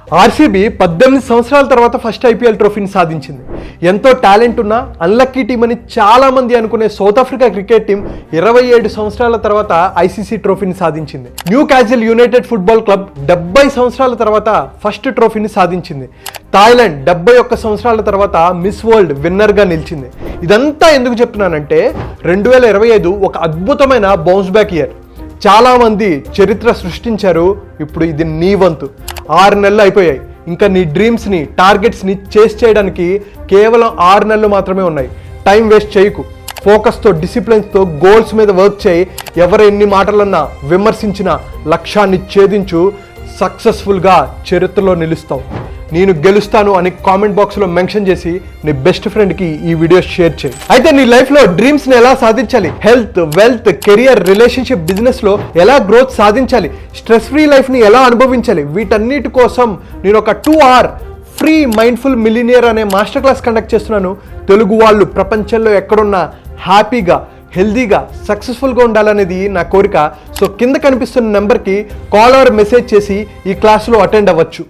RCB 18 సంవత్సరాల తర్వాత first IPL ట్రోఫీని సాధించింది. ఎంతో టాలెంట్ ఉన్న అన్లక్కీ టీం అని చాలా మంది అనుకునే సౌత్ ఆఫ్రికా క్రికెట్ టీం 27 సంవత్సరాల తర్వాత ఐసీసీ ట్రోఫీని సాధించింది. New castle United football club 70 సంవత్సరాల తర్వాత ఫస్ట్ ట్రోఫీని సాధించింది. థాయిలాండ్ 71 సంవత్సరాల తర్వాత మిస్ వరల్డ్ విన్నర్గా నిలిచింది. ఇదంతా ఎందుకు చెప్తున్నానంటే 2025 ఒక అద్భుతమైన బౌన్స్ బ్యాక్ ఇయర్. చాలామంది చరిత్ర సృష్టించారు. ఇప్పుడు ఇది నీ వంతు. 6 నెలలు అయిపోయాయి. ఇంకా నీ డ్రీమ్స్ని, టార్గెట్స్ని చేస్ చేయడానికి కేవలం 6 నెలలు మాత్రమే ఉన్నాయి. టైం వేస్ట్ చేయకు. ఫోకస్తో, డిసిప్లిన్స్తో గోల్స్ మీద వర్క్ చేయి. ఎవరు ఎన్ని మాటలన్నా, విమర్శించిన లక్ష్యాన్ని ఛేదించు. సక్సెస్ఫుల్గా చరిత్రలో నిలుస్తావు. నేను గెలుస్తాను అని కామెంట్ బాక్స్లో మెన్షన్ చేసి నీ బెస్ట్ ఫ్రెండ్కి ఈ వీడియో షేర్ చేయి. అయితే నీ లైఫ్లో డ్రీమ్స్ని ఎలా సాధించాలి, హెల్త్, వెల్త్, కెరియర్, రిలేషన్షిప్, బిజినెస్లో ఎలా గ్రోత్ సాధించాలి, స్ట్రెస్ ఫ్రీ లైఫ్ని ఎలా అనుభవించాలి, వీటన్నిటి కోసం నేను ఒక 2 hour ఫ్రీ మైండ్ఫుల్ మిలినియర్ అనే మాస్టర్ క్లాస్ కండక్ట్ చేస్తున్నాను. తెలుగు వాళ్ళు ప్రపంచంలో ఎక్కడున్నా హ్యాపీగా, హెల్దీగా, సక్సెస్ఫుల్గా ఉండాలనేది నా కోరిక. సో కింద కనిపిస్తున్న నెంబర్కి కాల్ ఆర్ మెసేజ్ చేసి ఈ క్లాస్లో అటెండ్ అవ్వచ్చు.